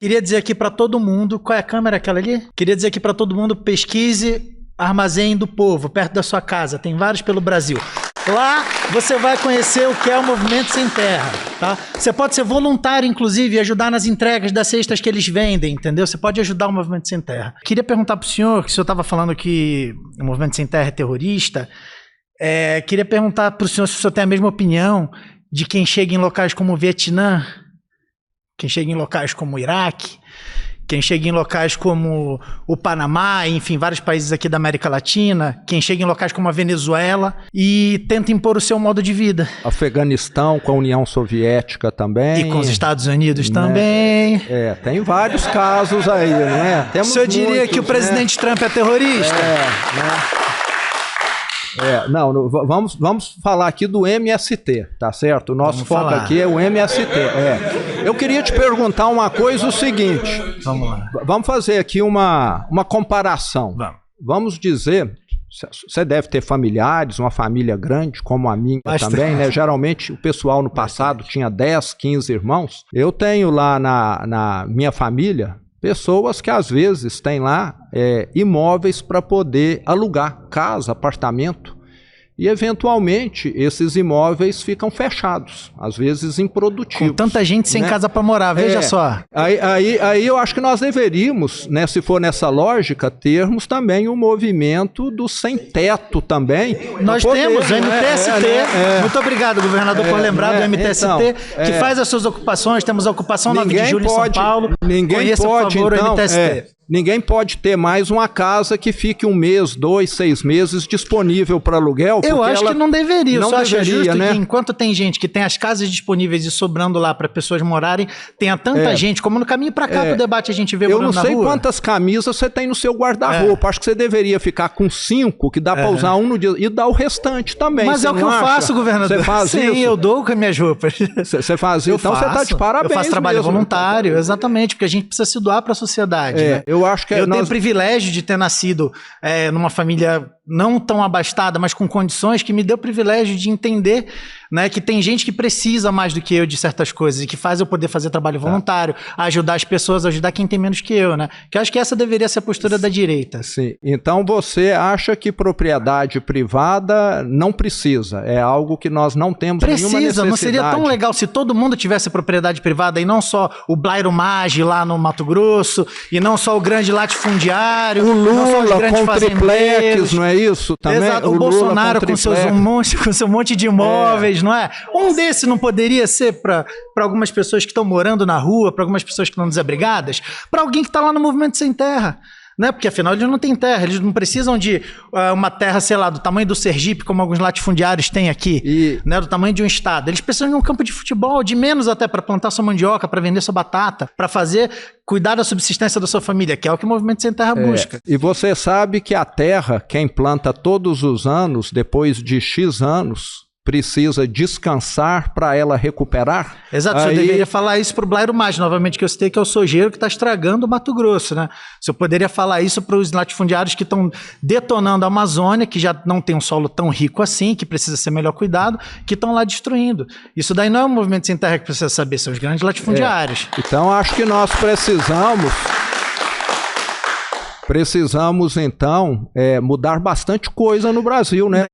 Queria dizer aqui para todo mundo, qual é a câmera aquela ali? Queria dizer aqui para todo mundo, pesquise Armazém do Povo, perto da sua casa, tem vários pelo Brasil. Lá você vai conhecer o que é o Movimento Sem Terra, tá? Você pode ser voluntário, inclusive, e ajudar nas entregas das cestas que eles vendem, entendeu? Você pode ajudar o Movimento Sem Terra. Queria perguntar pro senhor, que o senhor estava falando que o Movimento Sem Terra é terrorista, queria perguntar pro senhor se o senhor tem a mesma opinião de quem chega em locais como o Vietnã, quem chega em locais como o Iraque, quem chega em locais como o Panamá, enfim, vários países aqui da América Latina, quem chega em locais como a Venezuela e tenta impor o seu modo de vida. Afeganistão com a União Soviética também. E com os Estados Unidos também. Tem vários casos aí, né? O senhor diria que o presidente Trump é terrorista? Não, vamos falar aqui do MST, tá certo? O nosso foco aqui é o MST. Eu queria te perguntar uma coisa, o seguinte. Vamos lá. Vamos fazer aqui uma comparação. Vamos dizer, você deve ter familiares, uma família grande, como a minha também, né? Geralmente o pessoal no passado tinha 10, 15 irmãos. Eu tenho lá na minha família pessoas que às vezes têm lá imóveis para poder alugar, casa, apartamento, e eventualmente esses imóveis ficam fechados, às vezes improdutivos. Com tanta gente sem casa para morar, veja só. Aí eu acho que nós deveríamos, né, se for nessa lógica, termos também o movimento do sem teto também. Nós temos o MTST, muito obrigado, governador, por lembrar do MTST, então, que faz as suas ocupações, temos a ocupação 9 de julho em São Paulo. Conheça, por favor, o MTST. Ninguém pode ter mais uma casa que fique 1 mês, 2, 6 meses disponível para aluguel. Eu acho que não deveria. Eu só acho justo, né, que enquanto tem gente que tem as casas disponíveis e sobrando lá para pessoas morarem, tenha tanta gente, como no caminho para cá pro debate a gente vê morando na rua. Eu não sei quantas camisas você tem no seu guarda-roupa. Acho que você deveria ficar com 5, que dá para usar um no dia, e dar o restante também. Mas é o que eu faço, governador. Você faz isso? Sim, eu dou com as minhas roupas. Você faz isso? Então você está de parabéns. Eu faço trabalho mesmo, voluntário, exatamente, porque a gente precisa se doar para a sociedade. Né? Eu acho que eu tenho o privilégio de ter nascido numa família não tão abastada, mas com condições, que me deu o privilégio de entender, né, que tem gente que precisa mais do que eu de certas coisas e que faz eu poder fazer trabalho voluntário, ajudar as pessoas, ajudar quem tem menos que eu, né? Que eu acho que essa deveria ser a postura da direita. Sim. Então você acha que propriedade privada não precisa? É algo que nós não temos nenhuma necessidade. Precisa, não seria tão legal se todo mundo tivesse propriedade privada e não só o Blairo Maggi lá no Mato Grosso e não só o grande latifundiário, o Lula não só os grandes com triplex, não é isso? Também? Exato, o Bolsonaro com seu monte de imóveis, não é? Um desse não poderia ser para algumas pessoas que estão morando na rua, para algumas pessoas que estão desabrigadas, para alguém que está lá no Movimento Sem Terra. Né? Porque afinal eles não têm terra, eles não precisam de uma terra, sei lá, do tamanho do Sergipe, como alguns latifundiários têm aqui, né? Do tamanho de um estado. Eles precisam de um campo de futebol, de menos até, para plantar sua mandioca, para vender sua batata, para cuidar da subsistência da sua família, que é o que o Movimento Sem Terra busca. E você sabe que a terra, quem planta todos os anos, depois de X anos, precisa descansar para ela recuperar? Exato, o senhor deveria falar isso para o Blairo Maggi, novamente, que eu citei, que é o sojeiro que está estragando o Mato Grosso, né? O senhor poderia falar isso para os latifundiários que estão detonando a Amazônia, que já não tem um solo tão rico assim, que precisa ser melhor cuidado, que estão lá destruindo. Isso daí não é o Movimento Sem Terra que precisa saber, são os grandes latifundiários. Então, acho que nós precisamos então, mudar bastante coisa no Brasil, né?